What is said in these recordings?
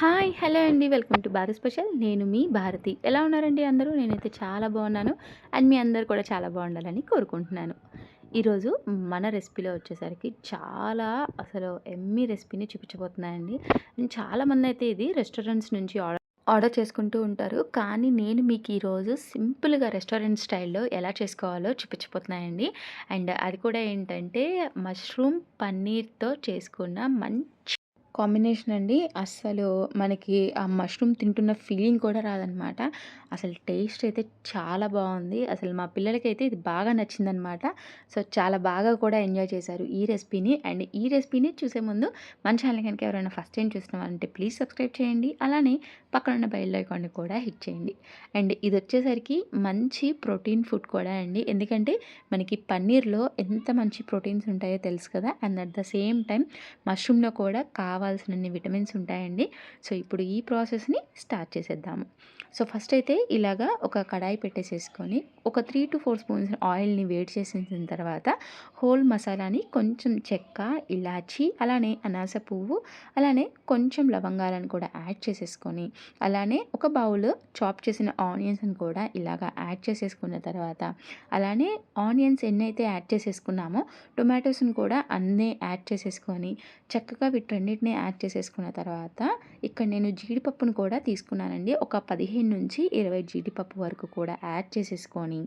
Hi! Hello అండి. Welcome to Bharat special. నేను మీ భారతి. ఎలా ఉన్నారండి అందరూ? నేనైతే చాలా బాగున్నాను. అండ్ మీ అందరూ కూడా చాలా బాగుండాలని కోరుకుంటున్నాను. ఈరోజు మన రెసిపీలో వచ్చేసరికి చాలా అసలు యమ్మీ రెసిపీని చూపించబోతున్నానండి. అండ్ చాలామందైతే ఇది రెస్టారెంట్స్ నుంచి ఆర్డర్ చేసుకుంటూ ఉంటారు. కానీ నేను మీకు ఈరోజు సింపుల్‌గా రెస్టారెంట్ స్టైల్‌లో ఎలా చేసుకోవాలో చూపించబోతున్నానండి. అండ్ అది కూడా ఏంటంటే మష్రూమ్ పన్నీర్‌తో చేసుకున్న కాంబినేషన్ అండి. అస్సలు మనకి ఆ మష్రూమ్ తింటున్న ఫీలింగ్ కూడా రాదనమాట. అసలు టేస్ట్ అయితే చాలా బావుంది. అసలు మా పిల్లలకైతే ఇది బాగా నచ్చిందనమాట. సో, చాలా బాగా కూడా ఎంజాయ్ చేశారు ఈ రెసిపీని. అండ్ ఈ రెసిపీని చూసే ముందు మన ఛానల్ కనుక ఎవరైనా ఫస్ట్ టైం చూస్తున్నారంటే ప్లీజ్ సబ్స్క్రైబ్ చేయండి. అలానే పక్కనున్న బెల్ ఐకాన్‌ని కూడా హిట్ చేయండి. అండ్ ఇదొచ్చేసరికి మంచి ప్రోటీన్ ఫుడ్ కూడా అండి. ఎందుకంటే మనకి పన్నీర్‌లో ఎంత మంచి ప్రోటీన్స్ ఉంటాయో తెలుసు కదా! And at the same time మష్రూమ్‌లో కూడా కావాల్సినన్ని విటమిన్స్ ఉంటాయండి. సో, ఇప్పుడు ఈ ప్రాసెస్‌ని స్టార్ట్ చేసేద్దాము. సో, ఫస్ట్ అయితే ఇలాగా ఒక కడాయి పెట్టేసేసుకొని ఒక 3-4 స్పూన్స్ ఆయిల్‌ని వేడి చేసేసిన తర్వాత హోల్ మసాలాని కొంచెం చెక్క, ఇలాచీ, అలానే అనాస పువ్వు, అలానే కొంచెం లవంగాలను కూడా యాడ్ చేసేసుకొని, అలానే ఒక బౌల్ చాప్ చేసిన ఆనియన్స్‌ని కూడా ఇలాగా యాడ్ చేసేసుకున్న తర్వాత, అలానే ఆనియన్స్ ఎన్నైతే యాడ్ చేసేసుకున్నామో టొమాటోస్‌ని కూడా అన్నీ యాడ్ చేసేసుకొని చక్కగా వీటన్నిటిని యాడ్ చేసేసుకున్న తర్వాత ఇక్కడ నేను జీడిపప్పును కూడా తీసుకున్నానండి. ఒక 15-20 జీడిపప్పు వరకు కూడా యాడ్ చేసేసుకొని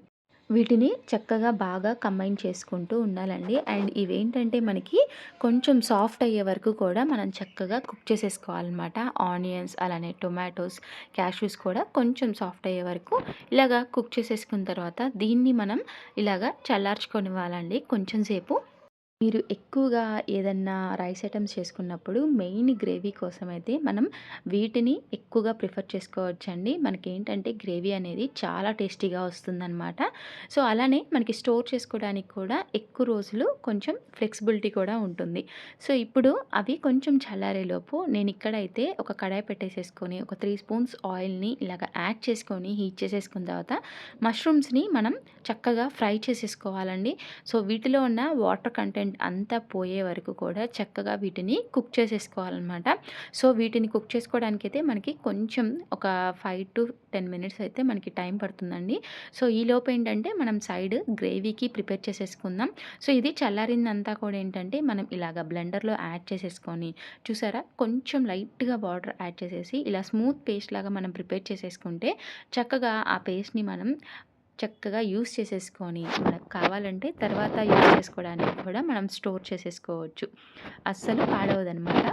వీటిని చక్కగా బాగా కంబైన్ చేసుకుంటూ ఉండాలండి. అండ్ ఇవేంటంటే మనకి కొంచెం సాఫ్ట్ అయ్యే వరకు కూడా మనం చక్కగా కుక్ చేసేసుకోవాలన్నమాట. ఆనియన్స్, అలానే టొమాటోస్, క్యాష్యూస్ కూడా కొంచెం సాఫ్ట్ అయ్యే వరకు ఇలాగా కుక్ చేసేసుకున్న తర్వాత దీన్ని మనం ఇలాగా చల్లార్చుకొనివ్వాలండి కొంచెం సేపు. మీరు ఎక్కువగా ఏదన్నా రైస్ ఐటమ్స్ చేసుకున్నప్పుడు మెయిన్ గ్రేవీ కోసమైతే మనం వీటిని ఎక్కువగా ప్రిఫర్ చేసుకోవచ్చండి. మనకేంటంటే గ్రేవీ అనేది చాలా టేస్టీగా వస్తుందనమాట. సో, అలానే మనకి స్టోర్ చేసుకోవడానికి కూడా ఎక్కువ రోజులు కొంచెం ఫ్లెక్సిబిలిటీ కూడా ఉంటుంది. సో, ఇప్పుడు అవి కొంచెం చల్లారేలోపు నేను ఇక్కడైతే ఒక కడాయి పెట్టేసేసుకొని ఒక 3 స్పూన్స్ ఆయిల్‌ని ఇలాగ యాడ్ చేసుకొని హీట్ చేసేసుకున్న తర్వాత మష్రూమ్స్‌ని మనం చక్కగా ఫ్రై చేసేసుకోవాలండి. సో, వీటిలో ఉన్న వాటర్ కంటెంట్ అంతా పోయే వరకు కూడా చక్కగా వీటిని కుక్ చేసేసుకోవాలన్నమాట. సో, వీటిని కుక్ చేసుకోవడానికైతే మనకి కొంచెం ఒక 5-10 మినిట్స్ అయితే మనకి టైం పడుతుందండి. సో, ఈలోపు ఏంటంటే మనం సైడ్ గ్రేవీకి ప్రిపేర్ చేసేసుకుందాం. సో, ఇది చల్లారిందంతా కూడా ఏంటంటే మనం ఇలాగ బ్లెండర్‌లో యాడ్ చేసేసుకొని చూసారా కొంచెం లైట్‌గా వాటర్ యాడ్ చేసేసి ఇలా స్మూత్ పేస్ట్ లాగా మనం ప్రిపేర్ చేసేసుకుంటే చక్కగా ఆ పేస్ట్‌ని మనం చక్కగా యూజ్ చేసేసుకొని మనకు కావాలంటే తర్వాత యూజ్ చేసుకోవడానికి కూడా మనం స్టోర్ చేసేసుకోవచ్చు. అస్సలు పాడవదనమాట.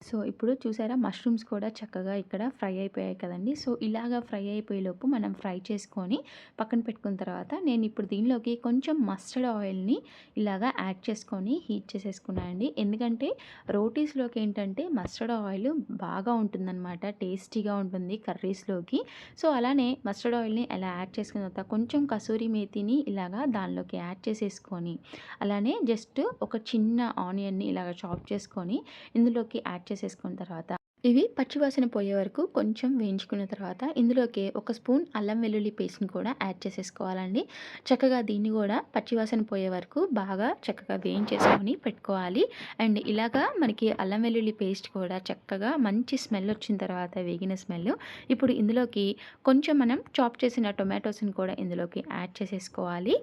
సో, ఇప్పుడు చూసారా మష్రూమ్స్ కూడా చక్కగా ఇక్కడ ఫ్రై అయిపోయాయి కదండీ! సో, ఇలాగా ఫ్రై అయిపోయేలోపు మనం ఫ్రై చేసుకొని పక్కన పెట్టుకున్న తర్వాత నేనిప్పుడు దీనిలోకి కొంచెం మస్టర్డ్ ఆయిల్‌ని ఇలాగా యాడ్ చేసుకొని హీట్ చేసేసుకున్నానండి. ఎందుకంటే రోటీస్‌లోకి ఏంటంటే మస్టర్డ్ ఆయిల్ బాగా ఉంటుందనమాట. టేస్టీగా ఉంటుంది కర్రీస్‌లోకి. సో, అలానే మస్టర్డ్ ఆయిల్‌ని అలా యాడ్ చేసుకున్న తర్వాత కొంచెం కసూరి మేతిని ఇలాగా దానిలోకి యాడ్ చేసేసుకొని, అలానే జస్ట్ ఒక చిన్న ఆనియన్‌ని ఇలాగ చాప్ చేసుకొని ఇందులోకి యాడ్ చేసేసుకున్న తర్వాత ఇవి పచ్చివాసన పోయే వరకు కొంచెం వేయించుకున్న తర్వాత ఇందులోకి ఒక స్పూన్ అల్లం వెల్లుల్లి పేస్ట్‌ని కూడా యాడ్ చేసేసుకోవాలండి. చక్కగా దీన్ని కూడా పచ్చివాసన పోయే వరకు బాగా చక్కగా వేయించేసుకొని పెట్టుకోవాలి. అండ్ ఇలాగా మనకి అల్లం వెల్లుల్లి పేస్ట్ కూడా చక్కగా మంచి స్మెల్ వచ్చిన తర్వాత వేగిన స్మెల్. ఇప్పుడు ఇందులోకి కొంచెం మనం చాప్ చేసిన టొమాటోస్‌ని కూడా ఇందులోకి యాడ్ చేసేసుకోవాలి.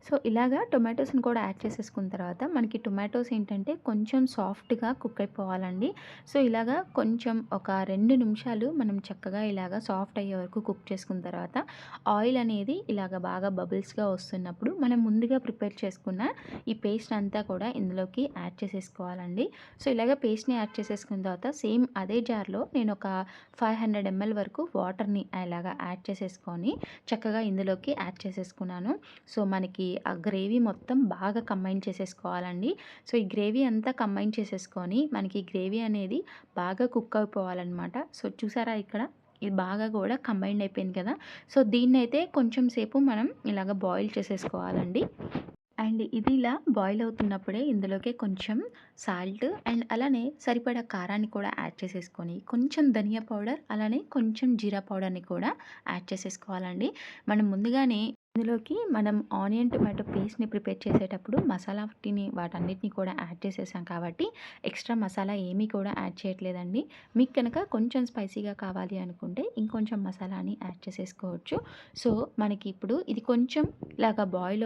సో, ఇలాగా టొమాటోస్‌ని కూడా యాడ్ చేసేసుకున్న తర్వాత మనకి టొమాటోస్ ఏంటంటే కొంచెం సాఫ్ట్‌గా కుక్ అయిపోవాలండి. సో, ఇలాగా కొంచెం ఒక 2 నిమిషాలు మనం చక్కగా ఇలాగా సాఫ్ట్ అయ్యే వరకు కుక్ చేసుకున్న తర్వాత ఆయిల్ అనేది ఇలాగ బాగా బబుల్స్‌గా వస్తున్నప్పుడు మనం ముందుగా ప్రిపేర్ చేసుకున్న ఈ పేస్ట్ అంతా కూడా ఇందులోకి యాడ్ చేసేసుకోవాలండి. సో, ఇలాగ పేస్ట్‌ని యాడ్ చేసేసుకున్న తర్వాత సేమ్ అదే జార్‌లో నేను ఒక 500 ఎంఎల్ వరకు వాటర్‌ని ఇలాగా యాడ్ చేసేసుకొని చక్కగా ఇందులోకి యాడ్ చేసేసుకున్నాను. సో, మనకి ఆ గ్రేవీ మొత్తం బాగా కంబైన్ చేసేసుకోవాలండి. సో, ఈ గ్రేవీ అంతా కంబైన్ చేసేసుకొని మనకి గ్రేవీ అనేది బాగా కుక్ అయిపోవాలన్నమాట. సో, చూసారా ఇక్కడ ఇది బాగా కూడా కంబైన్డ్ అయిపోయింది కదా! సో, దీన్నైతే కొంచెం సేపు మనం ఇలాగ బాయిల్ చేసేసుకోవాలండి. అండ్ ఇది ఇలా బాయిల్ అవుతున్నప్పుడే ఇందులోకి కొంచెం సాల్ట్ అండ్ అలానే సరిపడా కారాన్ని కూడా యాడ్ చేసేసుకొని, కొంచెం ధనియా పౌడర్, అలానే కొంచెం జీరా పౌడర్‌ని కూడా యాడ్ చేసేసుకోవాలండి. మనం ముందుగానే ఇందులోకి మనం ఆనియన్, టొమాటో పేస్ట్‌ని ప్రిపేర్ చేసేటప్పుడు వాటన్నిటిని కూడా యాడ్ చేసేసాం కాబట్టి, ఎక్స్‌ట్రా మసాలా ఏమీ కూడా యాడ్ చేయట్లేదండి. మీకు కనుక కొంచెం స్పైసీగా కావాలి అనుకుంటే ఇంకొంచెం మసాలాని యాడ్ చేసేసుకోవచ్చు. సో, మనకి ఇప్పుడు ఇది కొంచెం ఇలాగా బాయిల్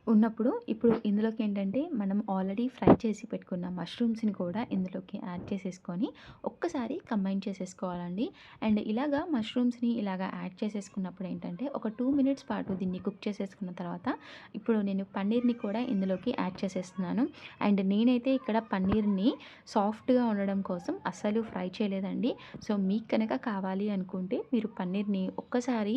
ఉన్నప్పుడు ఇప్పుడు ఇందులోకి ఏంటంటే మనం ఆల్రెడీ ఫ్రై చేసి పెట్టుకున్న మష్రూమ్స్‌ని కూడా ఇందులోకి యాడ్ చేసేసుకొని ఒక్కసారి కంబైన్ చేసేసుకోవాలండి. అండ్ ఇలాగా మష్రూమ్స్‌ని ఇలాగా యాడ్ చేసేసుకున్నప్పుడు ఏంటంటే ఒక 2 మినిట్స్ పాటు దీన్ని కుక్ చేసేసుకున్న తర్వాత ఇప్పుడు నేను పన్నీర్‌ని కూడా ఇందులోకి యాడ్ చేసేస్తున్నాను. అండ్ నేనైతే ఇక్కడ పన్నీర్‌ని సాఫ్ట్‌గా ఉండడం కోసం అస్సలు ఫ్రై చేయలేదండి. సో, మీకు కనుక కావాలి అనుకుంటే మీరు పన్నీర్‌ని ఒక్కసారి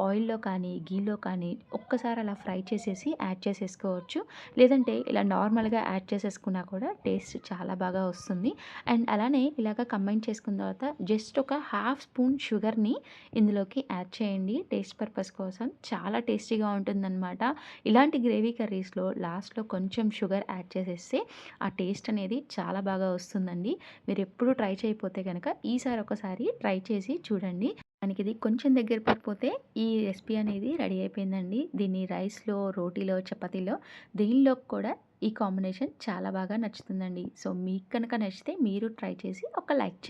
ఆయిల్‌లో కానీ, ఘీలో కానీ ఒక్కసారి అలా ఫ్రై చేసేసి యాడ్ చేసేసుకోవచ్చు. లేదంటే ఇలా నార్మల్‌గా యాడ్ చేసేసుకున్నా కూడా టేస్ట్ చాలా బాగా వస్తుంది. అండ్ అలానే ఇలాగ కంబైన్ చేసుకున్న తర్వాత జస్ట్ ఒక హాఫ్ స్పూన్ షుగర్‌ని ఇందులోకి యాడ్ చేయండి టేస్ట్ పర్పస్ కోసం. చాలా టేస్టీగా ఉంటుందనమాట. ఇలాంటి గ్రేవీ కర్రీస్‌లో లాస్ట్‌లో కొంచెం షుగర్ యాడ్ చేసేస్తే ఆ టేస్ట్ అనేది చాలా బాగా వస్తుందండి. మీరెప్పుడు ట్రై చేయకపోతే గనక ఈసారి ఒకసారి ట్రై చేసి చూడండి. మనకిది కొంచెం దగ్గర పడిపోతే ఈ రెసిపీ అనేది రెడీ అయిపోయిందండి. దీన్ని రైస్‌లో, రోటీలో, చపాతీలో దేనిలోకి కూడా ఈ కాంబినేషన్ చాలా బాగా నచ్చుతుందండి. సో, మీకు కనుక నచ్చితే మీరు ట్రై చేసి ఒక లైక్ చేయండి.